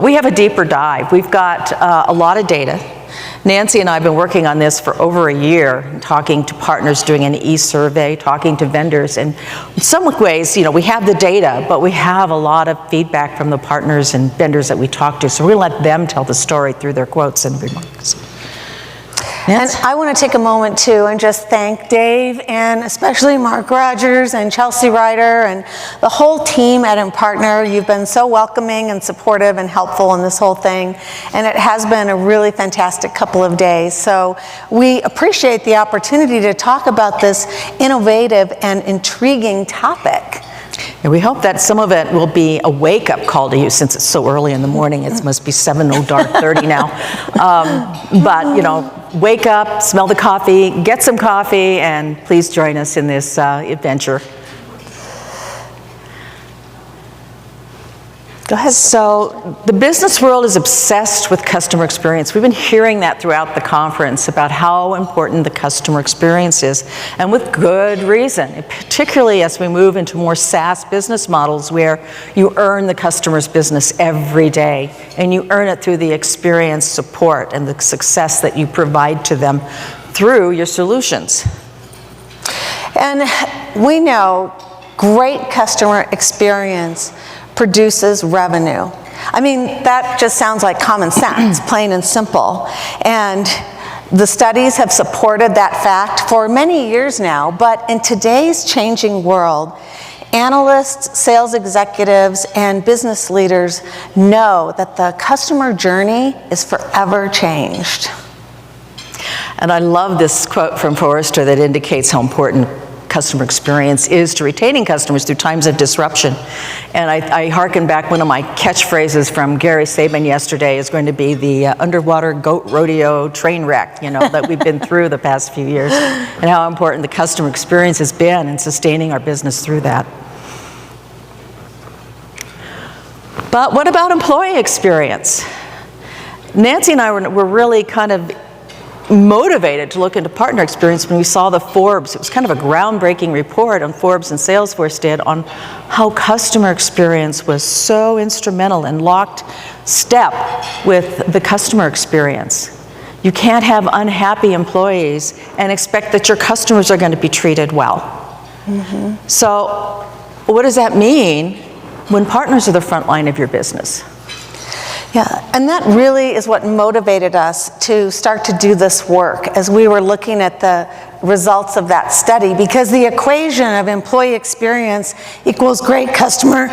We have a deeper dive. We've got a lot of data. Nancy and I have been working on this for over a year, talking to partners, doing an e-survey, talking to vendors, and in some ways, you know, we have the data, but we have a lot of feedback from the partners and vendors that we talk to, so we're going to let them tell the story through their quotes and remarks. And I want to take a moment too and just thank Dave and especially Mark Rogers and Chelsea Ryder and the whole team at Impartner. You've been so welcoming and supportive and helpful in this whole thing, and it has been a really fantastic couple of days. So we appreciate the opportunity to talk about this innovative and intriguing topic. And we hope that some of it will be a wake-up call to you, since it's so early in the morning. It must be 7:30 now. But, you know, wake up, smell the coffee, get some coffee, and please join us in this adventure. Go ahead. So the business world is obsessed with customer experience. We've been hearing that throughout the conference about how important the customer experience is, and with good reason, particularly as we move into more SaaS business models where you earn the customer's business every day, and you earn it through the experience, support, and the success that you provide to them through your solutions. And we know great customer experience produces revenue. I mean, that just sounds like common sense, plain and simple. And the studies have supported that fact for many years now, but in today's changing world, analysts, sales executives, and business leaders know that the customer journey is forever changed. And I love this quote from Forrester that indicates how important customer experience is to retaining customers through times of disruption. And I hearken back, one of my catchphrases from Gary Saban yesterday is going to be the underwater goat rodeo train wreck, you know, that we've been through the past few years, and how important the customer experience has been in sustaining our business through that. But what about employee experience? Nancy and I were really kind of motivated to look into partner experience when we saw the Forbes. It was kind of a groundbreaking report on Forbes and Salesforce did on how customer experience was so instrumental and locked step with the customer experience. You can't have unhappy employees and expect that your customers are going to be treated well. Mm-hmm. So what does that mean when partners are the front line of your business? Yeah, and that really is what motivated us to start to do this work as we were looking at the results of that study, because the equation of employee experience equals great customer,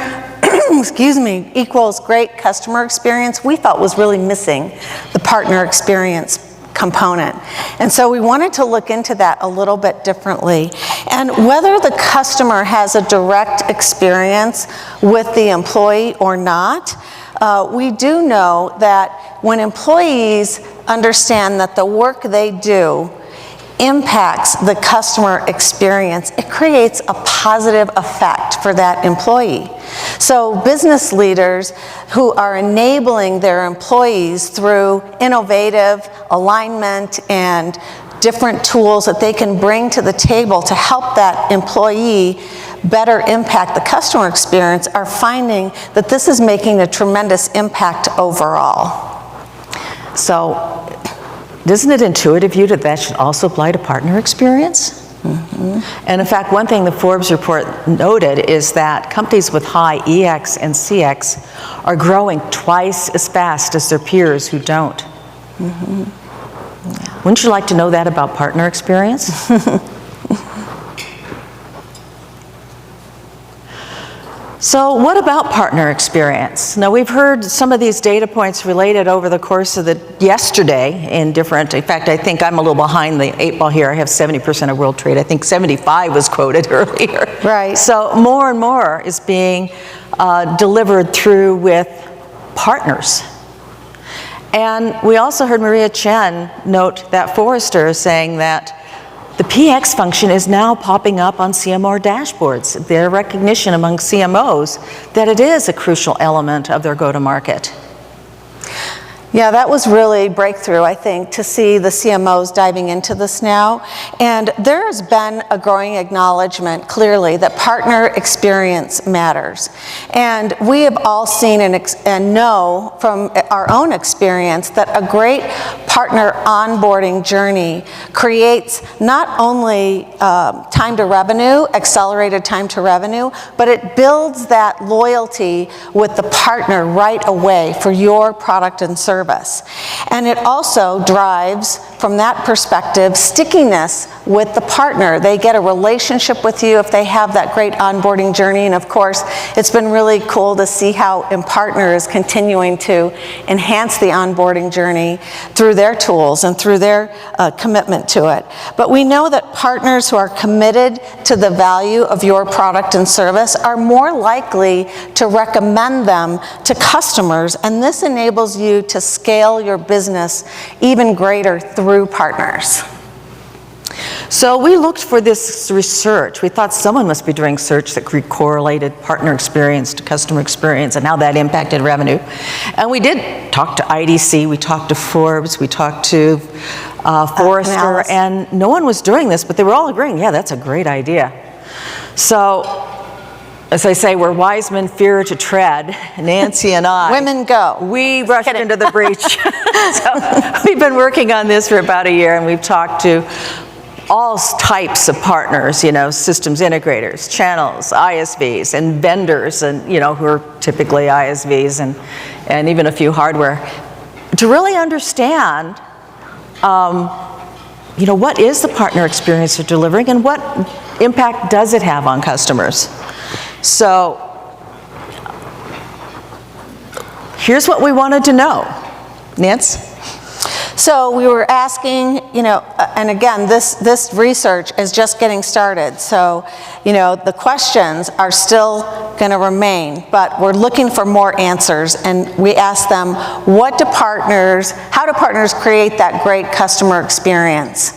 equals great customer experience, we felt was really missing the partner experience component. And so we wanted to look into that a little bit differently. And whether the customer has a direct experience with the employee or not, we do know that when employees understand that the work they do impacts the customer experience, it creates a positive effect for that employee. So business leaders who are enabling their employees through innovative alignment and different tools that they can bring to the table to help that employee better impact the customer experience are finding that this is making a tremendous impact overall. So, isn't it intuitive to you that that should also apply to partner experience? Mm-hmm. And in fact, one thing the Forbes report noted is that companies with high EX and CX are growing twice as fast as their peers who don't. Mm-hmm. Yeah. Wouldn't you like to know that about partner experience? So what about partner experience? Now we've heard some of these data points related over the course of yesterday in different, in fact I think I'm a little behind the 8 ball here, I have 70% of world trade, I think 75 was quoted earlier. Right. So more and more is being delivered through with partners. And we also heard Maria Chen note that Forrester is saying that the PX function is now popping up on CMO dashboards. Their recognition among CMOs that it is a crucial element of their go-to-market. Yeah, that was really breakthrough, I think, to see the CMOs diving into this now. And there has been a growing acknowledgement, clearly, that partner experience matters. And we have all seen and know from our own experience that a great partner onboarding journey creates not only time to revenue, accelerated time to revenue, but it builds that loyalty with the partner right away for your product and service. And it also drives, from that perspective, stickiness with the partner. They get a relationship with you if they have that great onboarding journey. And of course, it's been really cool to see how Impartner is continuing to enhance the onboarding journey through their tools and through their commitment to it. But we know that partners who are committed to the value of your product and service are more likely to recommend them to customers, and this enables you to scale your business even greater through partners. So we looked for this research. We thought someone must be doing research that correlated partner experience to customer experience and how that impacted revenue. And we did talk to IDC, we talked to Forbes, we talked to Forrester, and no one was doing this, but they were all agreeing, yeah, that's a great idea. So, as I say, we're wise men fear to tread, Nancy and I. Women go. We rushed into the breach. So we've been working on this for about a year, and we've talked to all types of partners, you know, systems integrators, channels, ISVs, and vendors, and, you know, who are typically ISVs, and even a few hardware, to really understand, you know, what is the partner experience you're delivering, and what impact does it have on customers? So here's what we wanted to know. Nance? So we were asking, you know, and again, this research is just getting started. So, you know, the questions are still going to remain, but we're looking for more answers. And we asked them, how do partners create that great customer experience?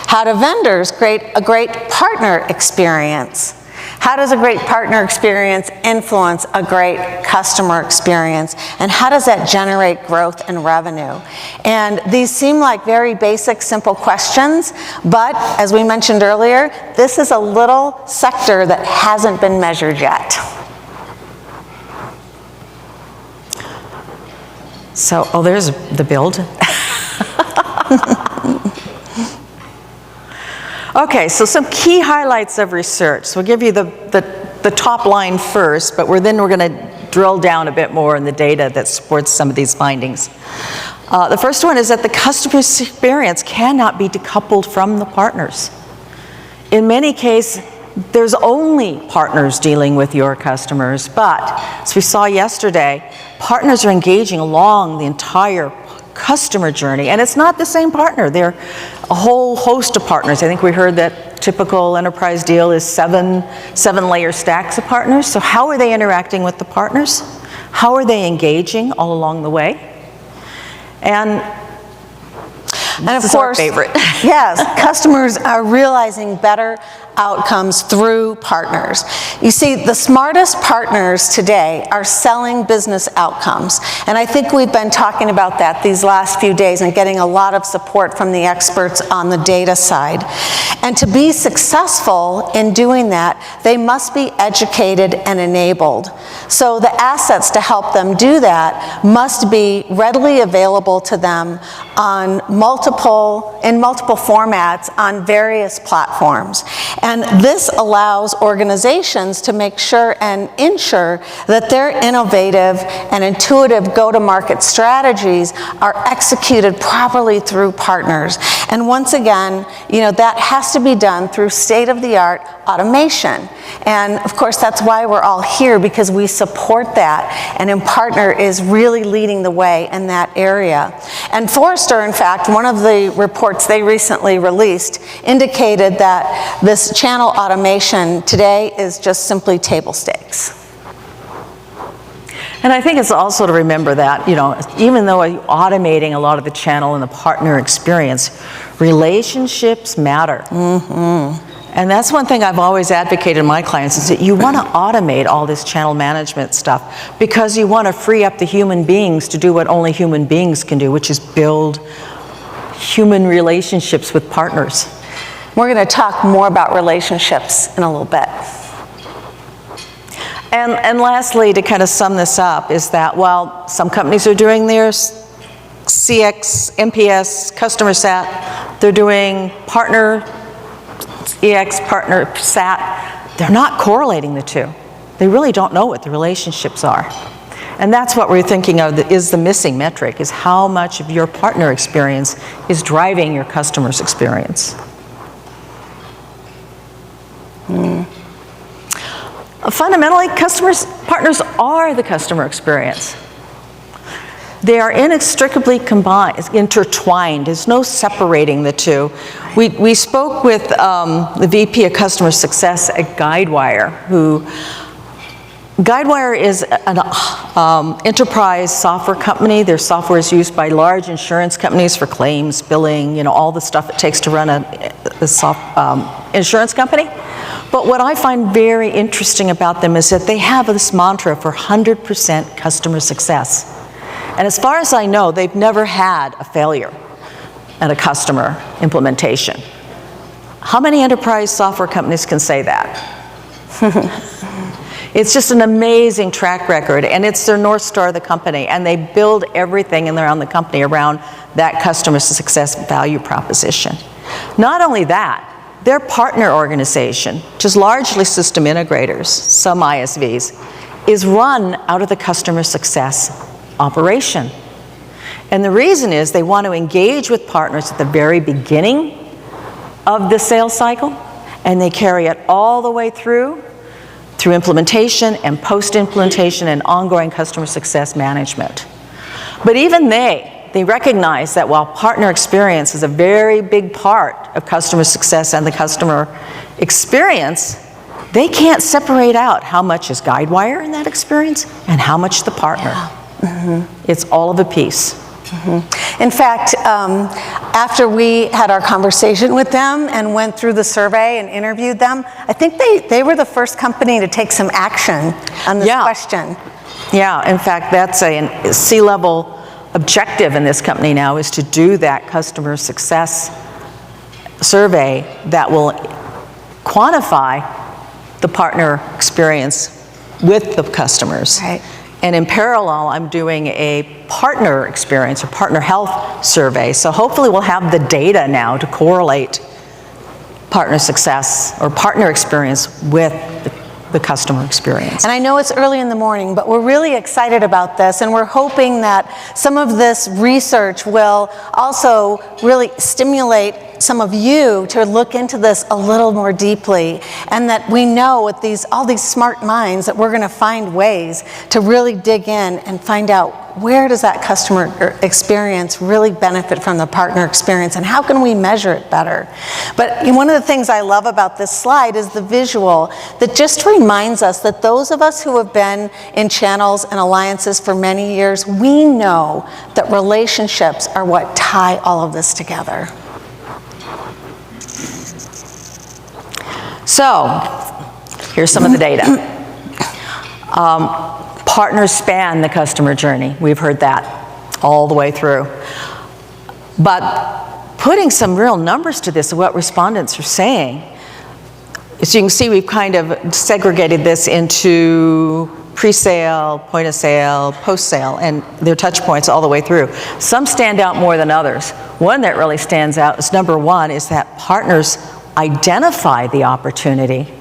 How do vendors create a great partner experience? How does a great partner experience influence a great customer experience? And how does that generate growth and revenue? And these seem like very basic, simple questions, but as we mentioned earlier, this is a little sector that hasn't been measured yet. So, oh, there's the build. Okay, so some key highlights of research. So we'll give you the top line first, but we're going to drill down a bit more in the data that supports some of these findings. The first one is that the customer experience cannot be decoupled from the partners. In many cases, there's only partners dealing with your customers, but as we saw yesterday, partners are engaging along the entire customer journey, and it's not the same partner. They're a whole host of partners. I think we heard that typical enterprise deal is seven layer stacks of partners. So how are they interacting with the partners? How are they engaging all along the way? And of course, our favorite. Yes, customers are realizing better outcomes through partners. You see, the smartest partners today are selling business outcomes. And I think we've been talking about that these last few days and getting a lot of support from the experts on the data side. And to be successful in doing that, they must be educated and enabled. So the assets to help them do that must be readily available to them in multiple formats on various platforms. And this allows organizations to make sure and ensure that their innovative and intuitive go-to-market strategies are executed properly through partners. And once again, you know, that has to be done through state-of-the-art automation. And of course, that's why we're all here, because we support that. And Impartner is really leading the way in that area. And Forrester, in fact, one of the reports they recently released indicated that this channel automation today is just simply table stakes. And I think it's also to remember that, you know, even though you're automating a lot of the channel and the partner experience, relationships matter. Mm-hmm. And that's one thing I've always advocated to my clients, is that you want to automate all this channel management stuff because you want to free up the human beings to do what only human beings can do, which is build human relationships with partners. We're going to talk more about relationships in a little bit. And lastly, to kind of sum this up, is that while some companies are doing their CX, NPS, customer sat, they're doing partner EX, partner sat, they're not correlating the two. They really don't know what the relationships are. And that's what we're thinking of is the missing metric, is how much of your partner experience is driving your customer's experience. Fundamentally, partners are the customer experience. They are inextricably intertwined. There's no separating the two. We spoke with the VP of Customer Success at Guidewire, Guidewire is an enterprise software company. Their software is used by large insurance companies for claims, billing, all the stuff it takes to run a insurance company. But what I find very interesting about them is that they have this mantra for 100% customer success. And as far as I know, they've never had a failure at a customer implementation. How many enterprise software companies can say that? It's just an amazing track record, and it's their North Star of the company, and they build everything in around the company around that customer success value proposition. Not only that, their partner organization, which is largely system integrators, some ISVs, is run out of the customer success operation. And the reason is they want to engage with partners at the very beginning of the sales cycle, and they carry it all the way through implementation and post-implementation and ongoing customer success management. But even they recognize that while partner experience is a very big part of customer success and the customer experience, they can't separate out how much is Guidewire in that experience and how much the partner. It's all of a piece. In fact, after we had our conversation with them and went through the survey and interviewed them, I think they were the first company to take some action on this question. Yeah, in fact, that's a C-level objective in this company now, is to do that customer success survey that will quantify the partner experience with the customers. Right. And in parallel, I'm doing a partner experience or partner health survey. So hopefully we'll have the data now to correlate partner success or partner experience with the customer experience. And I know it's early in the morning, but we're really excited about this, and we're hoping that some of this research will also really stimulate some of you to look into this a little more deeply, and that we know with all these smart minds that we're going to find ways to really dig in and find out where does that customer experience really benefit from the partner experience, and how can we measure it better. But one of the things I love about this slide is the visual that just reminds us that those of us who have been in channels and alliances for many years, we know that relationships are what tie all of this together. So, here's some of the data. Partners span the customer journey. We've heard that all the way through. But putting some real numbers to this of what respondents are saying, as you can see, we've kind of segregated this into pre-sale, point of sale, post-sale, and their touch points all the way through. Some stand out more than others. One that really stands out is number one, is that partners identify the opportunity.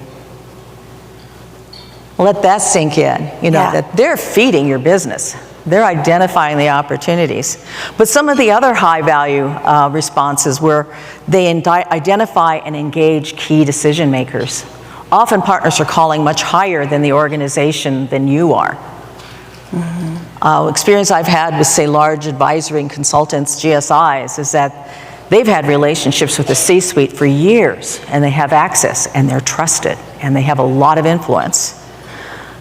Let that sink in, that they're feeding your business. They're identifying the opportunities. But some of the other high value responses where they identify and engage key decision makers. Often partners are calling much higher than the organization than you are. Experience I've had with, say, large advisory and consultants, GSIs, is that they've had relationships with the C-suite for years, and they have access, and they're trusted, and they have a lot of influence.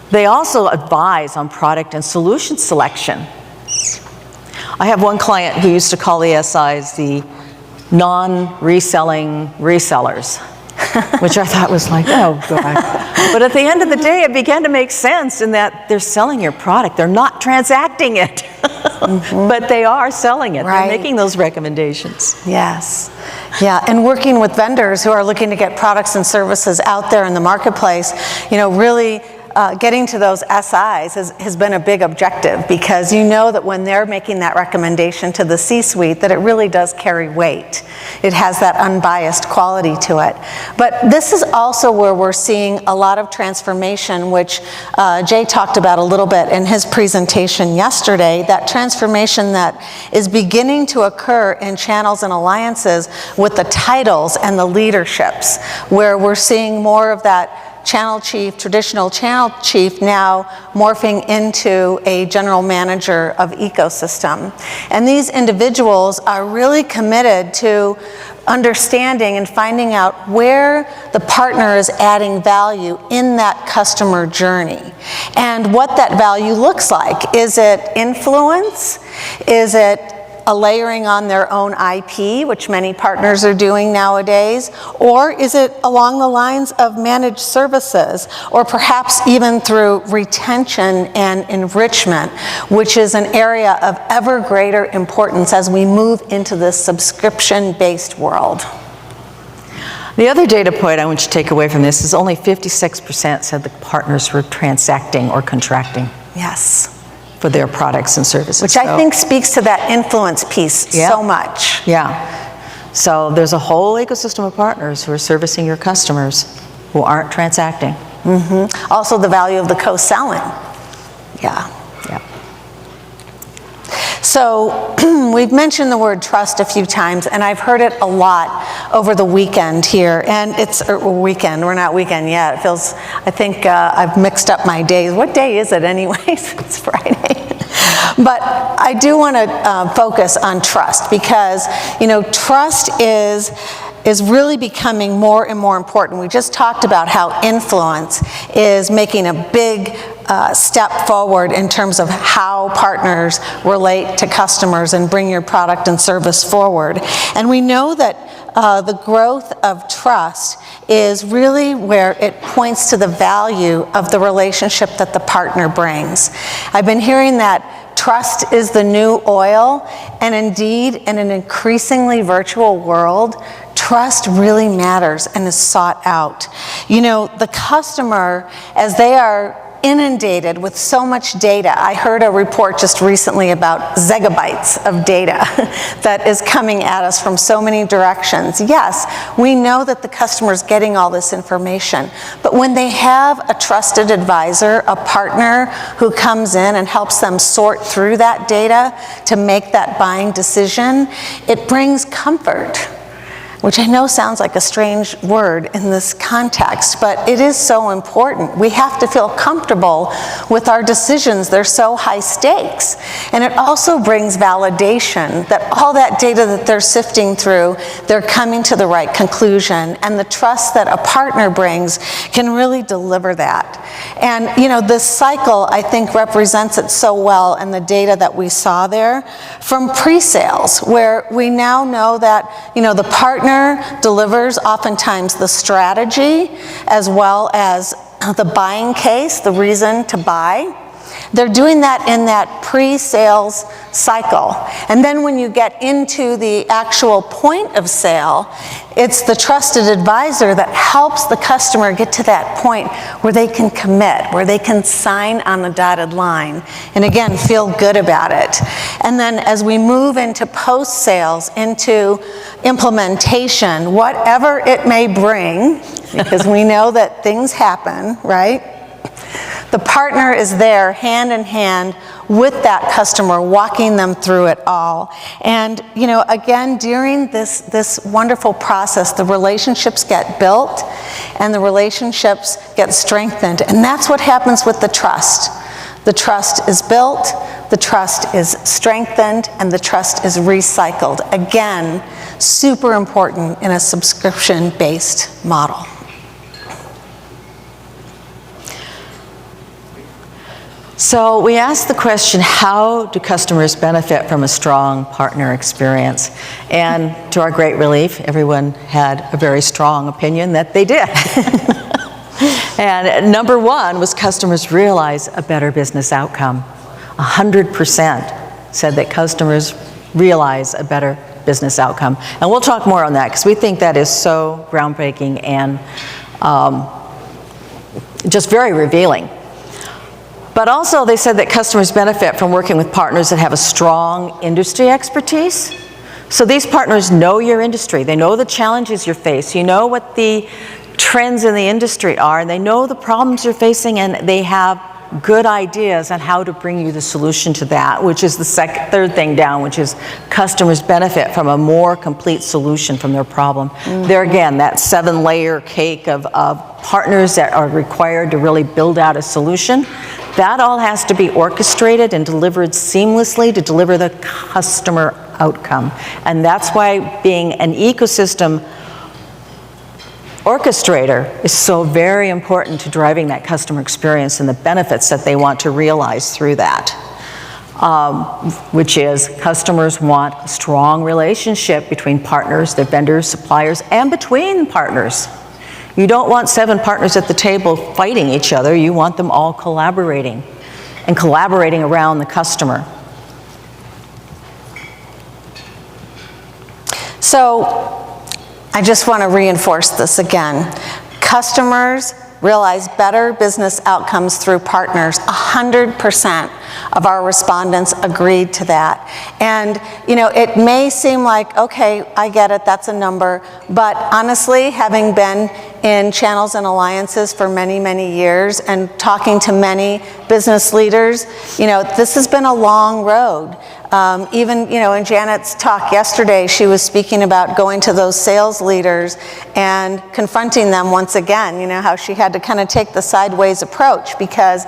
They also advise on product and solution selection. I have one client who used to call the SIs the non-reselling resellers. which I thought was like, oh, God. But at the end of the day, it began to make sense in that they're selling your product. They're not transacting it, but they are selling it. Right. They're making those recommendations. Yes. Yeah, and working with vendors who are looking to get products and services out there in the marketplace, really getting to those SIs has been a big objective, because you know that when they're making that recommendation to the C-suite, that it really does carry weight. It has that unbiased quality to it. But this is also where we're seeing a lot of transformation, which Jay talked about a little bit in his presentation yesterday, that transformation that is beginning to occur in channels and alliances with the titles and the leaderships, where we're seeing more of that channel chief, traditional channel chief, now morphing into a general manager of ecosystem. And these individuals are really committed to understanding and finding out where the partner is adding value in that customer journey and what that value looks like. Is it influence? Is it a layering on their own IP, which many partners are doing nowadays? Or is it along the lines of managed services, or perhaps even through retention and enrichment, which is an area of ever greater importance as we move into this subscription-based world? The other data point I want you to take away from this is only 56% said the partners were transacting or contracting. Yes. For their products and services. Which I think speaks to that influence piece so much. Yeah. So there's a whole ecosystem of partners who are servicing your customers who aren't transacting. Mm-hmm. Also the value of the co-selling. Yeah. Yeah. So we've mentioned the word trust a few times, and I've heard it a lot over the weekend here. And it's weekend. We're not weekend yet. It feels, I think I've mixed up my days. What day is it anyways? It's Friday. But I do want to focus on trust, because, trust is really becoming more and more important. We just talked about how influence is making a big step forward in terms of how partners relate to customers and bring your product and service forward. And we know that the growth of trust is really where it points to the value of the relationship that the partner brings. I've been hearing that trust is the new oil, and indeed, in an increasingly virtual world, trust really matters and is sought out. The customer, as they are inundated with so much data. I heard a report just recently about zettabytes of data that is coming at us from so many directions. Yes, we know that the customer is getting all this information, but when they have a trusted advisor, a partner who comes in and helps them sort through that data to make that buying decision, it brings comfort, which I know sounds like a strange word in this context, but it is so important. We have to feel comfortable with our decisions. They're so high stakes. And it also brings validation that all that data that they're sifting through, they're coming to the right conclusion. And the trust that a partner brings can really deliver that. And this cycle, I think, represents it so well in the data that we saw there from pre-sales, where we now know that, the partner delivers oftentimes the strategy as well as the buying case, the reason to buy. They're doing that in that pre-sales cycle. And then when you get into the actual point of sale, it's the trusted advisor that helps the customer get to that point where they can commit, where they can sign on the dotted line, and again, feel good about it. And then as we move into post-sales, into implementation, whatever it may bring, because we know that things happen, right? The partner is there hand in hand with that customer, walking them through it all. And, again, during this wonderful process, the relationships get built and the relationships get strengthened. And that's what happens with the trust. The trust is built, the trust is strengthened, and the trust is recycled. Again, super important in a subscription-based model. So we asked the question, how do customers benefit from a strong partner experience? And to our great relief, everyone had a very strong opinion that they did. And number one was customers realize a better business outcome. 100% said that customers realize a better business outcome. And we'll talk more on that because we think that is so groundbreaking and just very revealing. But also they said that customers benefit from working with partners that have a strong industry expertise. So these partners know your industry. They know the challenges you face. You know what the trends in the industry are, and they know the problems you're facing, and they have good ideas on how to bring you the solution to that, which is the third thing down, which is customers benefit from a more complete solution from their problem. There again, that 7-layer cake of partners that are required to really build out a solution, that all has to be orchestrated and delivered seamlessly to deliver the customer outcome. And that's why being an ecosystem orchestrator is so very important to driving that customer experience and the benefits that they want to realize through that. Which is customers want a strong relationship between partners, their vendors, suppliers, and between partners. You don't want 7 partners at the table fighting each other. You want them all collaborating and collaborating around the customer. So I just want to reinforce this again. Customers realize better business outcomes through partners. 100% of our respondents agreed to that. And you know, it may seem like, okay, I get it, that's a number, but honestly, having been in channels and alliances for many, many years and talking to many business leaders, you know, this has been a long road. Even, you know, in Janet's talk yesterday, she was speaking about going to those sales leaders and confronting them once again, you know, how she had to kind of take the sideways approach because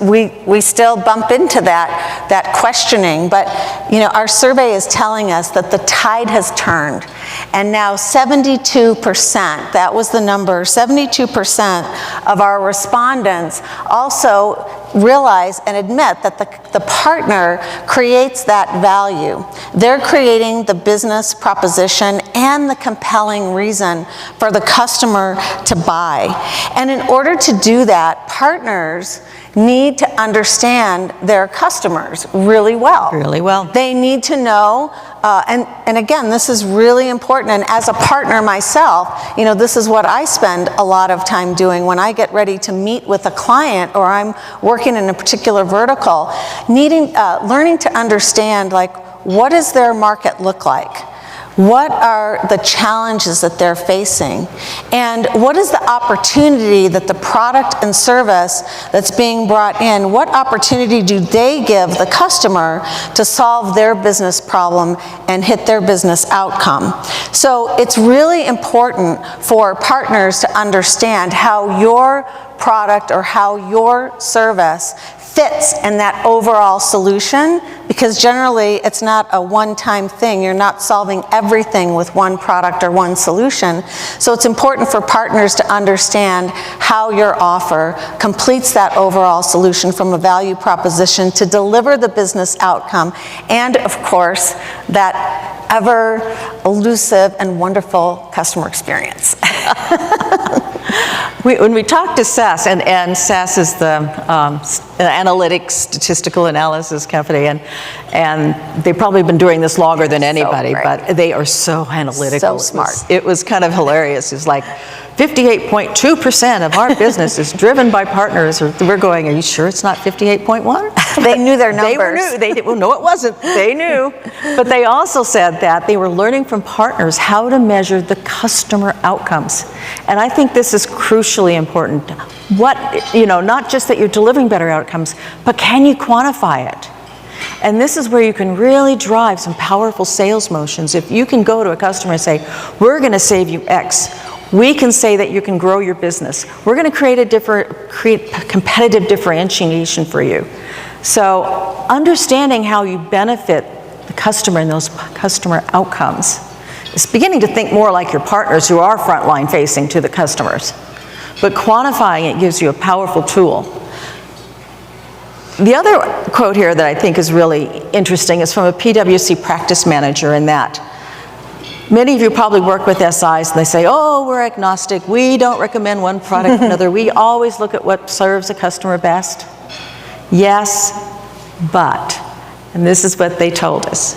we still bump into that questioning. But, you know, our survey is telling us that the tide has turned. And now 72%, that was the number, 72% of our respondents also realize and admit that the partner creates that value. They're creating the business proposition and the compelling reason for the customer to buy. And in order to do that, partners need to understand their customers really well. Really well. They need to know, and again, this is really important, and as a partner myself, you know, this is what I spend a lot of time doing when I get ready to meet with a client or I'm working in a particular vertical, learning to understand, like, what does their market look like? What are the challenges that they're facing? And what is the opportunity that the product and service that's being brought in, what opportunity do they give the customer to solve their business problem and hit their business outcome? So it's really important for partners to understand how your product or how your service fits in that overall solution, because generally it's not a one-time thing. You're not solving everything with one product or one solution. So it's important for partners to understand how your offer completes that overall solution from a value proposition to deliver the business outcome and, of course, that ever elusive and wonderful customer experience. When we talk to SAS, and SAS is the analytics, statistical analysis company, and they've probably been doing this longer than anybody, but they are so analytical. So smart. It was kind of hilarious. It's like 58.2% of our business is driven by partners. Or we're going, are you sure it's not 58.1? They knew their numbers. They knew. Well, no, it wasn't. They knew. But they also said that they were learning from partners how to measure the customer outcomes. And I think this is crucially important. What, you know, not just that you're delivering better outcomes, but can you quantify it? And this is where you can really drive some powerful sales motions. If you can go to a customer and say, we're going to save you X. We can say that you can grow your business. We're going to create competitive differentiation for you. So understanding how you benefit the customer and those customer outcomes is beginning to think more like your partners who are frontline facing to the customers. But quantifying it gives you a powerful tool. The other quote here that I think is really interesting is from a PwC practice manager, in that many of you probably work with SIs and they say, oh, we're agnostic, we don't recommend one product or another, we always look at what serves the customer best. Yes, but, and this is what they told us,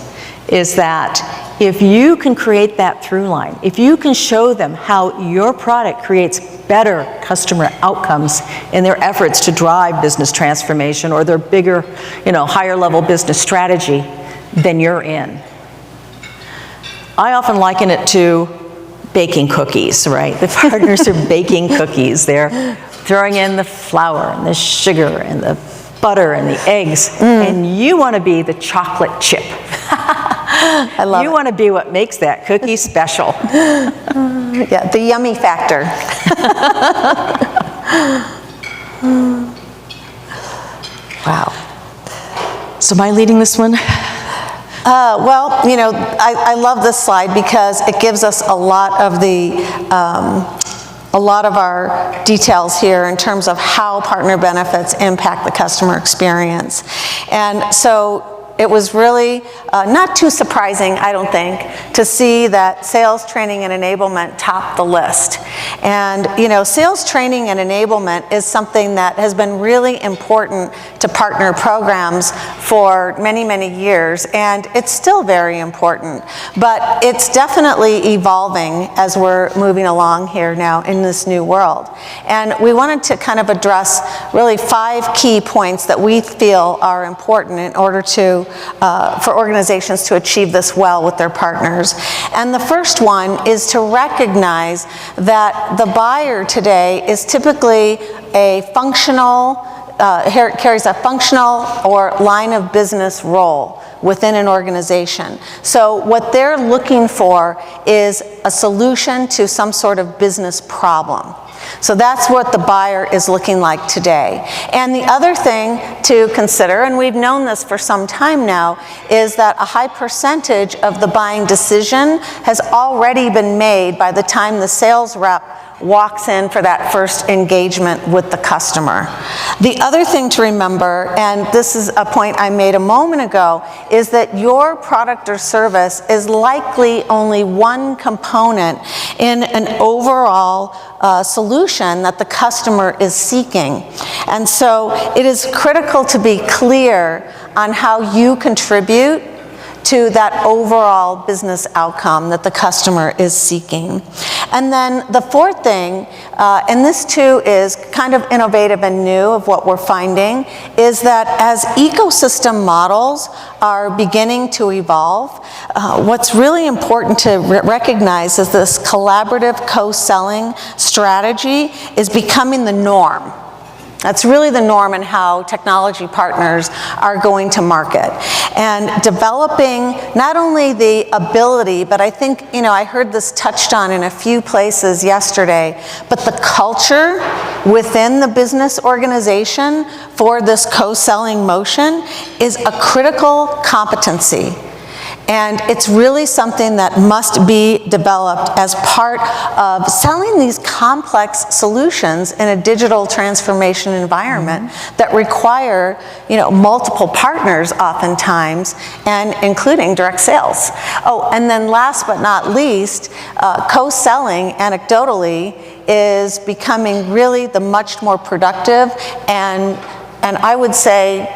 is that if you can create that through line, if you can show them how your product creates better customer outcomes in their efforts to drive business transformation or their bigger, higher level business strategy, then you're in. I often liken it to baking cookies, right? The partners are baking cookies. They're throwing in the flour and the sugar and the butter and the eggs, and you want to be the chocolate chip. I love it. You want to be what makes that cookie special. Yeah, the yummy factor. Wow. So am I leading this one? Well, I love this slide because it gives us a lot of our details here in terms of how partner benefits impact the customer experience. And so it was really not too surprising, I don't think, to see that sales training and enablement topped the list. And sales training and enablement is something that has been really important to partner programs for many, many years, and it's still very important. But it's definitely evolving as we're moving along here now in this new world. And we wanted to kind of address really 5 key points that we feel are important in order to for organizations to achieve this well with their partners. And the first one is to recognize that the buyer today is typically a functional, carries a functional or line of business role within an organization. So what they're looking for is a solution to some sort of business problem. So that's what the buyer is looking like today. And the other thing to consider, and we've known this for some time now, is that a high percentage of the buying decision has already been made by the time the sales rep walks in for that first engagement with the customer. The other thing to remember, and this is a point I made a moment ago, is that your product or service is likely only one component in an overall solution that the customer is seeking. And so it is critical to be clear on how you contribute to that overall business outcome that the customer is seeking. And then the fourth thing, and this too is kind of innovative and new of what we're finding, is that as ecosystem models are beginning to evolve, what's really important to recognize is this collaborative co-selling strategy is becoming the norm. That's really the norm in how technology partners are going to market. And developing not only the ability, but I think, I heard this touched on in a few places yesterday, but the culture within the business organization for this co-selling motion is a critical competency. And it's really something that must be developed as part of selling these complex solutions in a digital transformation environment that require, multiple partners oftentimes, and including direct sales. Oh, and then last but not least, co-selling anecdotally is becoming really the much more productive and I would say,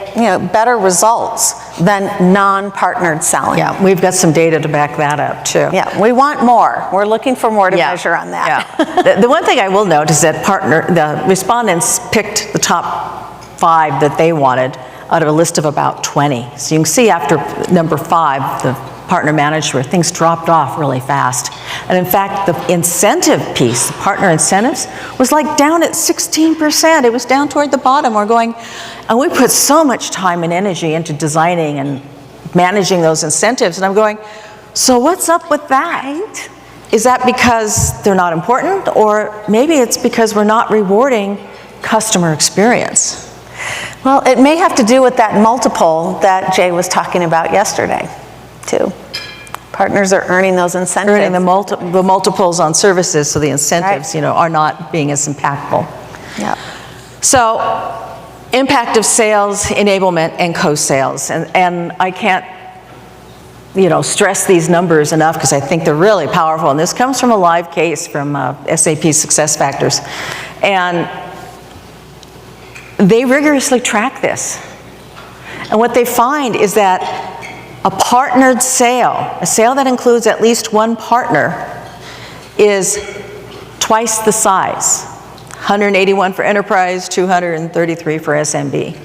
better results than non-partnered selling. Yeah, we've got some data to back that up too. Yeah, we want more. We're looking for more to measure on that. Yeah. The one thing I will note is that the respondents picked the top 5 that they wanted out of a list of about 20. So you can see after number 5, the partner managed, where things dropped off really fast. And in fact, the incentive piece, the partner incentives, was like down at 16%. It was down toward the bottom. And we put so much time and energy into designing and managing those incentives. And I'm going, so what's up with that? Right? Is that because they're not important? Or maybe it's because we're not rewarding customer experience? Well, it may have to do with that multiple that Jay was talking about yesterday, too. Partners are earning those incentives. Earning the multiples on services, so the incentives, are not being as impactful. Yeah. So Impact of sales, enablement, and co-sales. And I can't, stress these numbers enough because I think they're really powerful. And this comes from a live case from SAP SuccessFactors. And they rigorously track this. And what they find is that a partnered sale, a sale that includes at least one partner, is twice the size. 181 for enterprise, 233 for SMB.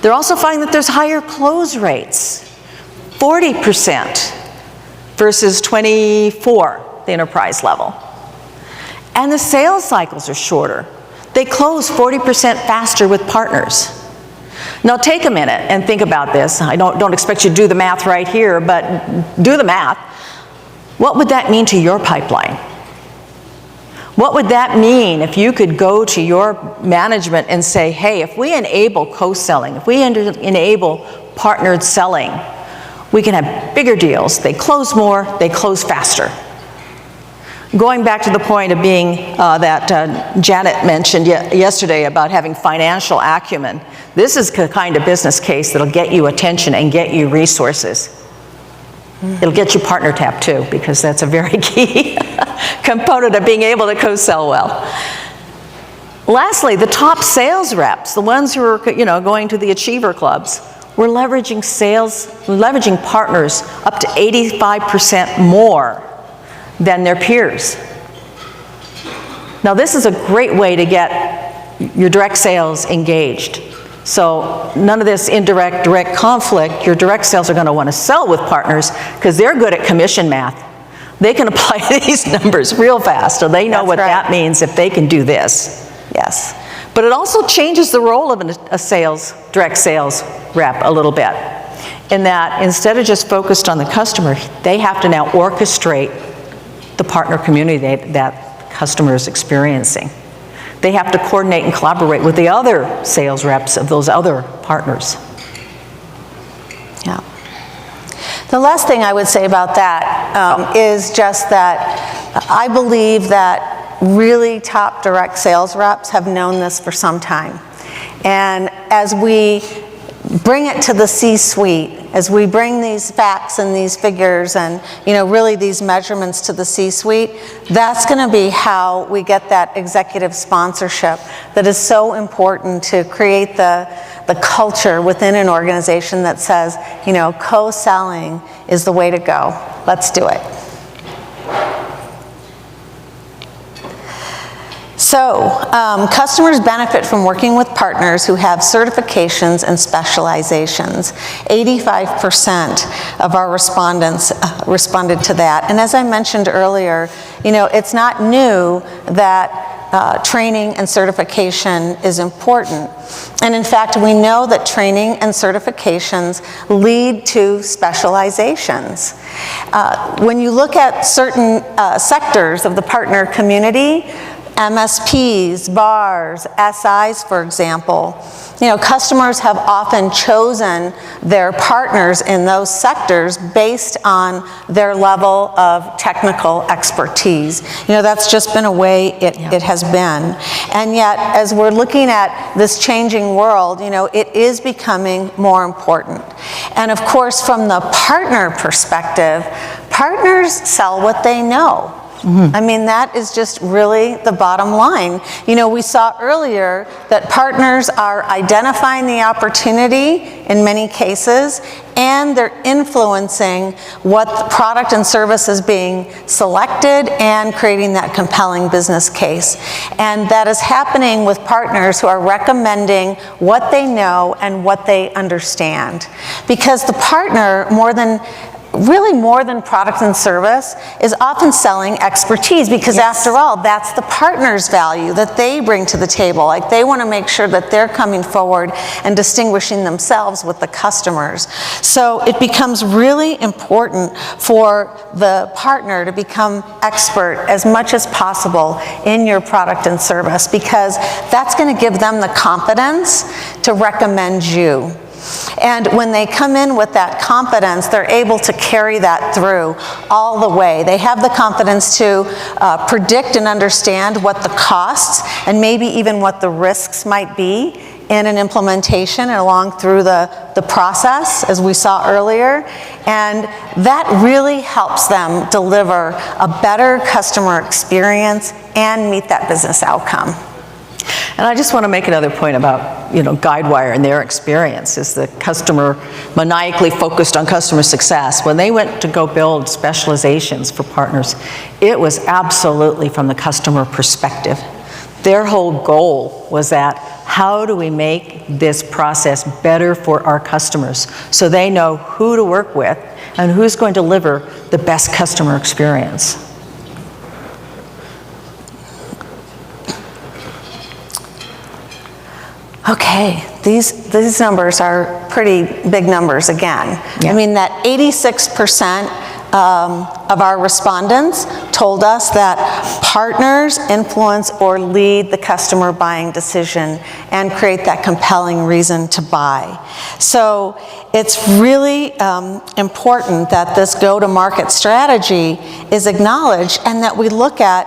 They're also finding that there's higher close rates, 40% versus 24, the enterprise level. And the sales cycles are shorter. They close 40% faster with partners. Now take a minute and think about this. I don't expect you to do the math right here, but do the math. What would that mean to your pipeline? What would that mean if you could go to your management and say, hey, if we enable co-selling, if we enable partnered selling, we can have bigger deals. They close more, they close faster. Going back to the point of being that Janet mentioned yesterday about having financial acumen, this is the kind of business case that'll get you attention and get you resources. It'll get you partner tap too, because that's a very key component of being able to co-sell well. Lastly, the top sales reps, the ones who are going to the achiever clubs, we're leveraging partners up to 85% more than their peers. Now this is a great way to get your direct sales engaged. So none of this indirect, direct conflict. Your direct sales are going to want to sell with partners because they're good at commission math. They can apply these numbers real fast, so they know what that means if they can do this. Yes. But it also changes the role of a direct sales rep a little bit, in that instead of just focused on the customer, they have to now orchestrate the partner community that the customer is experiencing. They have to coordinate and collaborate with the other sales reps of those other partners. Yeah. The last thing I would say about that is just that I believe that really top direct sales reps have known this for some time. And as we bring it to the C-suite, as we bring these facts and these figures and really these measurements to the C-suite, that's going to be how we get that executive sponsorship that is so important to create the culture within an organization that says, co-selling is the way to go. Let's do it. So, customers benefit from working with partners who have certifications and specializations. 85% of our respondents responded to that. And as I mentioned earlier, it's not new that training and certification is important. And in fact, we know that training and certifications lead to specializations. When you look at certain sectors of the partner community, MSPs, VARs, SIs, for example, customers have often chosen their partners in those sectors based on their level of technical expertise. That's just been a way it has been. And yet, as we're looking at this changing world, it is becoming more important. And of course, from the partner perspective, partners sell what they know. Mm-hmm. I mean, that is just really the bottom line. We saw earlier that partners are identifying the opportunity in many cases, and they're influencing what the product and service is being selected and creating that compelling business case. And that is happening with partners who are recommending what they know and what they understand. Because the partner, more than product and service, is often selling expertise, because after all, that's the partner's value that they bring to the table. Like, they want to make sure that they're coming forward and distinguishing themselves with the customers. So it becomes really important for the partner to become expert as much as possible in your product and service, because that's going to give them the confidence to recommend you. And when they come in with that confidence, they're able to carry that through all the way. They have the confidence to predict and understand what the costs and maybe even what the risks might be in an implementation and along through the process, as we saw earlier, and that really helps them deliver a better customer experience and meet that business outcome. And I just want to make another point about, Guidewire and their experience is the customer maniacally focused on customer success. When they went to go build specializations for partners, it was absolutely from the customer perspective. Their whole goal was that, how do we make this process better for our customers so they know who to work with and who's going to deliver the best customer experience? Okay, these numbers are pretty big numbers again. Yeah. I mean, that 86% of our respondents told us that partners influence or lead the customer buying decision and create that compelling reason to buy. So it's really important that this go-to-market strategy is acknowledged and that we look at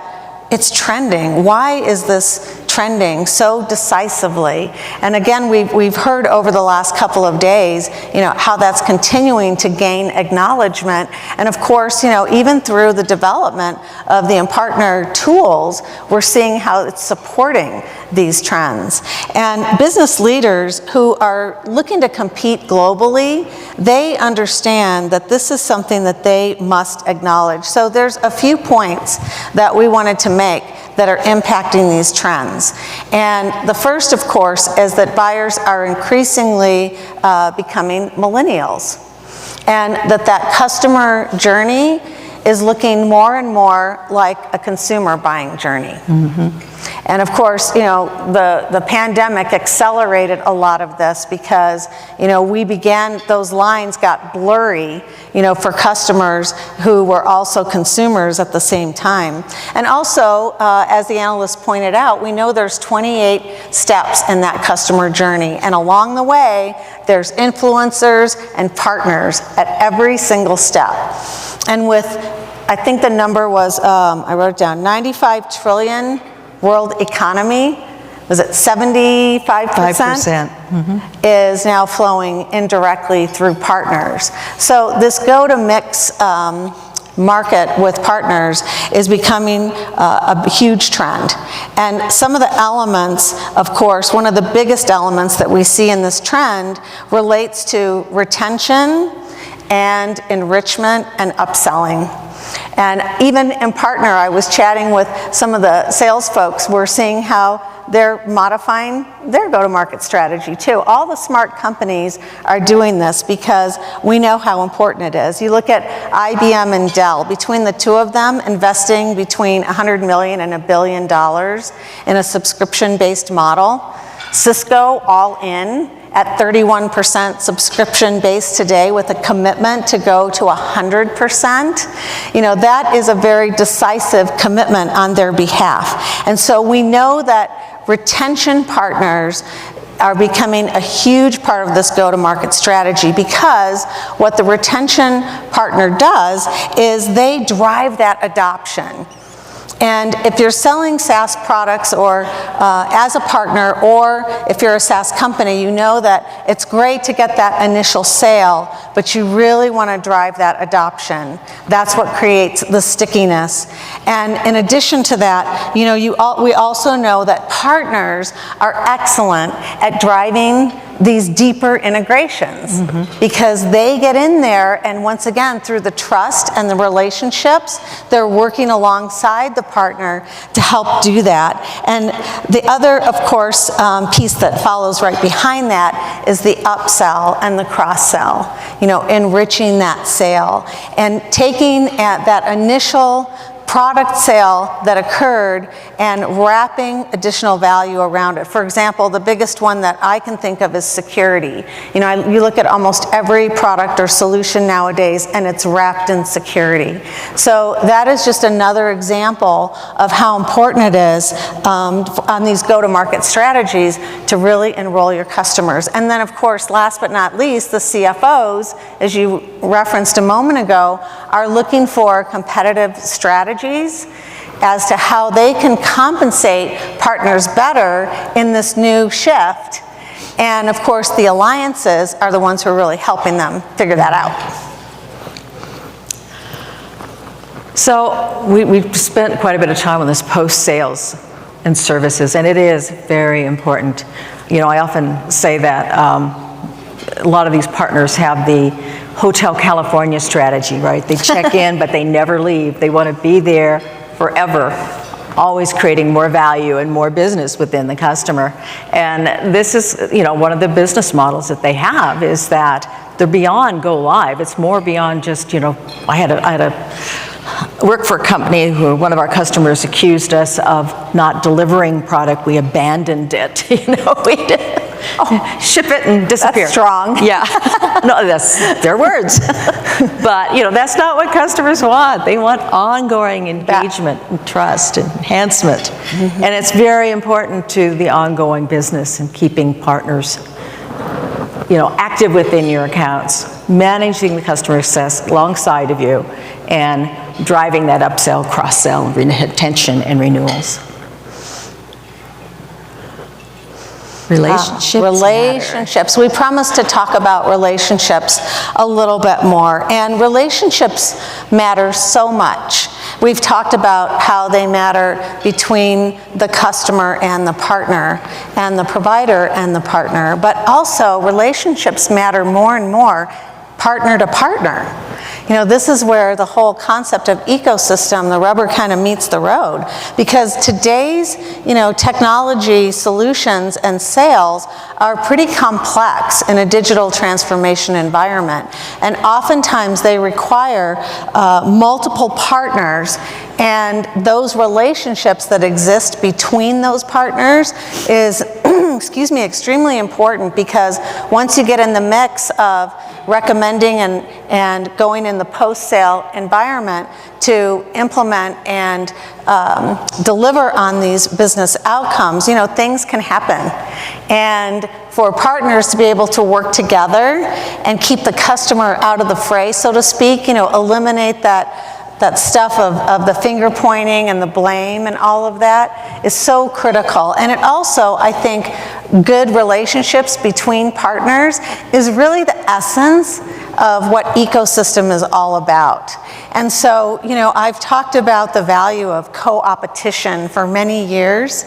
it's trending. Why is this trending so decisively? And again, we've heard over the last couple of days, how that's continuing to gain acknowledgement. And of course, even through the development of the Impartner tools, we're seeing how it's supporting these trends. And business leaders who are looking to compete globally, they understand that this is something that they must acknowledge. So there's a few points that we wanted to make that are impacting these trends. And the first, of course, is that buyers are increasingly becoming millennials, and that customer journey is looking more and more like a consumer buying journey. Mm-hmm. And of course, the pandemic accelerated a lot of this because, those lines got blurry, for customers who were also consumers at the same time. And also, as the analyst pointed out, we know there's 28 steps in that customer journey. And along the way, there's influencers and partners at every single step. And with, I think the number was, I wrote it down, 95 trillion world economy, was it 75%? 5%. Mm-hmm. Is now flowing indirectly through partners. So this go-to-mix market with partners is becoming a huge trend. And some of the elements, of course, one of the biggest elements that we see in this trend relates to retention and enrichment and upselling. And even Impartner, I was chatting with some of the sales folks, we're seeing how they're modifying their go-to-market strategy too. All the smart companies are doing this because we know how important it is. You look at IBM and Dell, between the two of them investing between $100 million and $1 billion in a subscription-based model. Cisco all in at 31% subscription base today with a commitment to go to 100%. That is a very decisive commitment on their behalf. And so we know that retention partners are becoming a huge part of this go-to-market strategy because what the retention partner does is they drive that adoption. And if you're selling SaaS products or as a partner, or if you're a SaaS company, you know that it's great to get that initial sale, but you really want to drive that adoption. That's what creates the stickiness. And in addition to that, we also know that partners are excellent at driving these deeper integrations, mm-hmm. because they get in there, and once again, through the trust and the relationships, they're working alongside the partner to help do that. And the other, of course, piece that follows right behind that is the upsell and the cross-sell, enriching that sale and taking at that initial product sale that occurred and wrapping additional value around it. For example, the biggest one that I can think of is security. You look at almost every product or solution nowadays and it's wrapped in security. So that is just another example of how important it is on these go-to-market strategies to really enroll your customers. And then, of course, last but not least, the CFOs, as you referenced a moment ago, are looking for competitive strategies as to how they can compensate partners better in this new shift And of course, the alliances are the ones who are really helping them figure that out. So we've spent quite a bit of time on this post-sales and services, and it is very important. You know, I often say that a lot of these partners have the Hotel California strategy, right? They check in, but they never leave. They want to be there forever, always creating more value and more business within the customer. And this is, you know, one of the business models that they have is that they're beyond go live. It's more beyond just, you know, I had a work for a company who one of our customers accused us of not delivering product. We abandoned it. You know, we did. Ship it and disappear. That's strong. Yeah. No, that's their words. But, you know, that's not what customers want. They want ongoing engagement and trust and enhancement. And it's very important to the ongoing business and keeping partners, you know, active within your accounts, managing the customer success alongside of you, and driving that upsell, cross-sell, retention, and renewals. Relationships. We promised to talk about relationships a little bit more, and relationships matter so much. We've talked about how they matter between the customer and the partner, and the provider and the partner, but also relationships matter more and more partner to partner. You know, this is where the whole concept of ecosystem, the rubber kind of meets the road, because today's, you know, technology solutions and sales are pretty complex in a digital transformation environment, and oftentimes they require multiple partners, and those relationships that exist between those partners is excuse me, extremely important, because once you get in the mix of recommending and going in the post-sale environment to implement and deliver on these business outcomes, you know, things can happen. And for partners to be able to work together and keep the customer out of the fray, so to speak, you know, eliminate that stuff of the finger pointing and the blame and all of that is so critical. And it also, I think, good relationships between partners is really the essence of what ecosystem is all about. And so, you know, I've talked about the value of co-opetition for many years,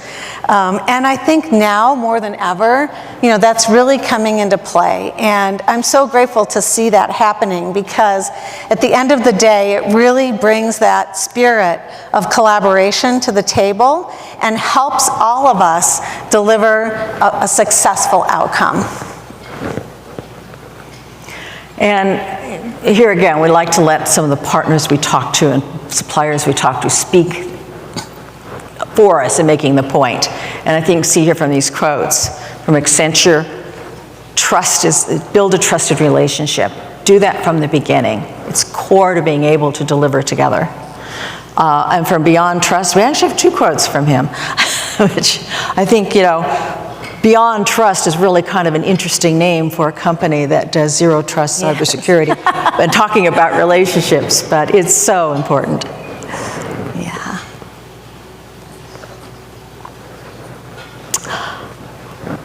and I think now more than ever, you know, that's really coming into play. And I'm so grateful to see that happening, because at the end of the day, it really brings that spirit of collaboration to the table and helps all of us deliver a successful outcome. And here again, we like to let some of the partners we talk to and suppliers we talk to speak for us in making the point. And I think, see here from these quotes from Accenture, trust is, build a trusted relationship. Do that from the beginning. It's core to being able to deliver together. And from Beyond Trust, we actually have two quotes from him, which I think, you know, Beyond Trust is really kind of an interesting name for a company that does zero trust cybersecurity and talking about relationships, but it's so important. Yeah.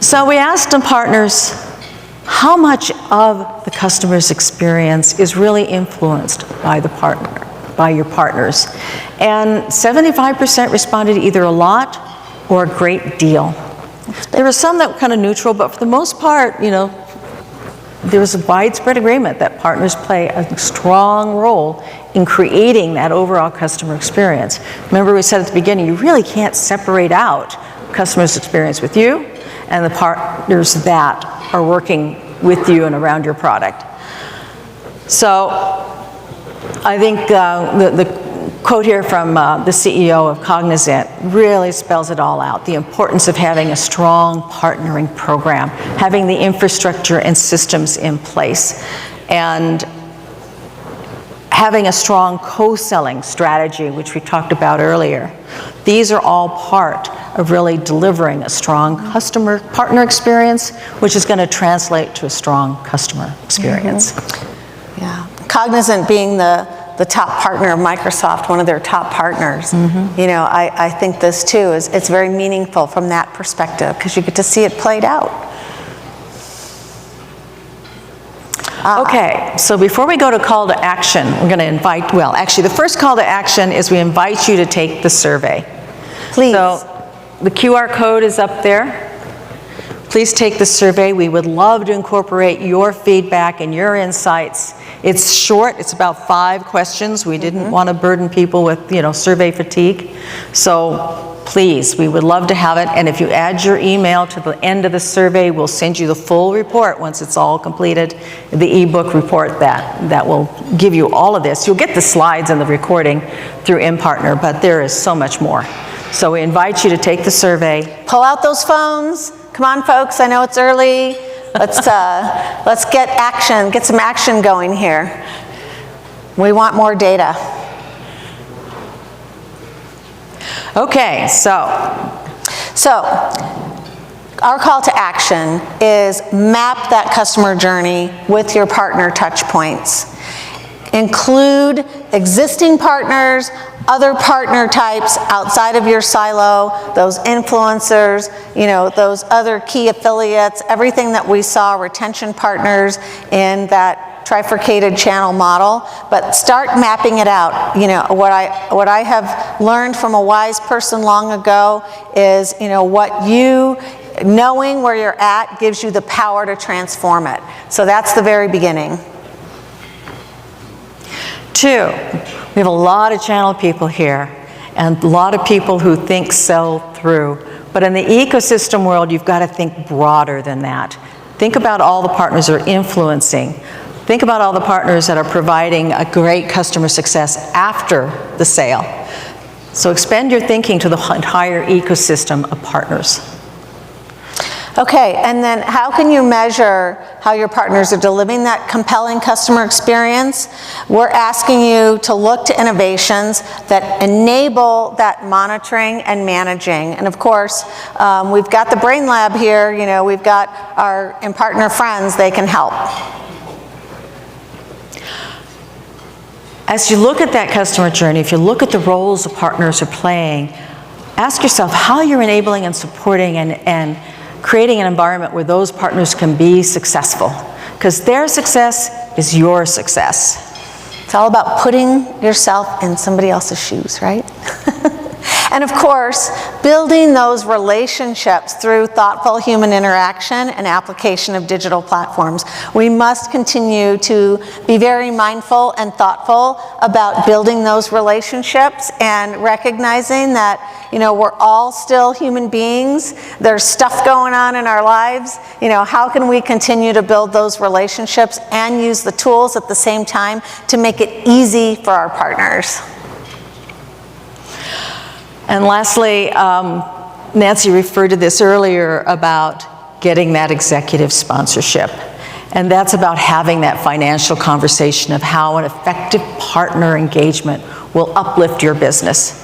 So we asked partners, how much of the customer's experience is really influenced by the partner, by your partners? And 75% responded either a lot or a great deal. There were some that were kind of neutral, but for the most part, you know, there was a widespread agreement that partners play a strong role in creating that overall customer experience. Remember, we said at the beginning, you really can't separate out customers' experience with you and the partners that are working with you and around your product. So I think the quote here from the CEO of Cognizant really spells it all out. The importance of having a strong partnering program, having the infrastructure and systems in place, and having a strong co-selling strategy, which we talked about earlier. These are all part of really delivering a strong customer partner experience, which is going to translate to a strong customer experience. Mm-hmm. Yeah. Cognizant being the top partner of Microsoft, one of their top partners. Mm-hmm. You know, I think this too it's very meaningful from that perspective, because you get to see it played out. Okay, so before we go to call to action, we're going to invite, well, actually the first call to action is we invite you to take the survey. Please. So the QR code is up there. Please take the survey. We would love to incorporate your feedback and your insights. It's short, it's about 5 questions. We didn't want to burden people with, survey fatigue. So please, we would love to have it. And if you add your email to the end of the survey, we'll send you the full report once it's all completed, the ebook report that will give you all of this. You'll get the slides and the recording through Impartner, but there is so much more. So we invite you to take the survey. Pull out those phones. Come on, folks, I know it's early. Let's get some action going here. We want more data. Okay, so our call to action is map that customer journey with your partner touch points. Include existing partners, other partner types outside of your silo, those influencers, those other key affiliates, everything that we saw, retention partners in that trifurcated channel model, but start mapping it out. What I have learned from a wise person long ago is, knowing where you're at gives you the power to transform it. So that's the very beginning. 2, we have a lot of channel people here and a lot of people who think sell through. But in the ecosystem world, you've got to think broader than that. Think about all the partners that are influencing. Think about all the partners that are providing a great customer success after the sale. So expand your thinking to the entire ecosystem of partners. Okay, and then how can you measure how your partners are delivering that compelling customer experience? We're asking you to look to innovations that enable that monitoring and managing. And of course, we've got the Brain Lab here, we've got our Impartner friends, they can help. As you look at that customer journey, if you look at the roles the partners are playing, ask yourself how you're enabling and supporting and creating an environment where those partners can be successful, because their success is your success. It's all about putting yourself in somebody else's shoes, right? And of course, building those relationships through thoughtful human interaction and application of digital platforms. We must continue to be very mindful and thoughtful about building those relationships and recognizing that, we're all still human beings. There's stuff going on in our lives. How can we continue to build those relationships and use the tools at the same time to make it easy for our partners? And lastly, Nancy referred to this earlier about getting that executive sponsorship. And that's about having that financial conversation of how an effective partner engagement will uplift your business.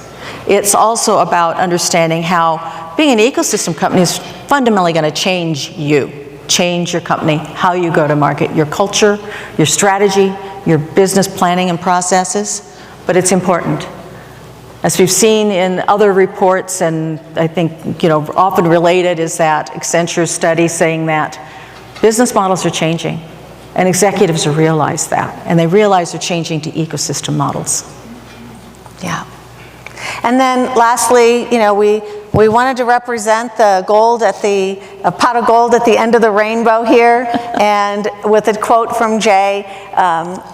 It's also about understanding how being an ecosystem company is fundamentally going to change your company, how you go to market, your culture, your strategy, your business planning and processes, but it's important. As we've seen in other reports, and I think often related is that Accenture study saying that business models are changing, and executives realize that, and they realize they're changing to ecosystem models. Yeah. And then lastly, we wanted to represent the gold a pot of gold at the end of the rainbow here, and with a quote from Jay.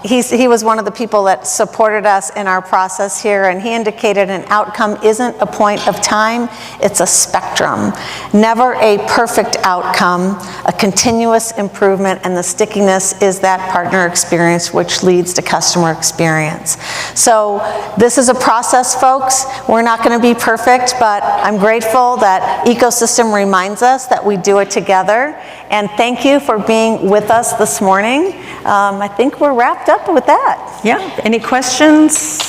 He was one of the people that supported us in our process here, and he indicated an outcome isn't a point of time, it's a spectrum. Never a perfect outcome, a continuous improvement, and the stickiness is that partner experience which leads to customer experience. So this is a process, folks. We're not going to be perfect, but I'm grateful that ecosystem reminds us that we do it together. And thank you for being with us this morning. I think we're wrapped up with that. Yeah, any questions?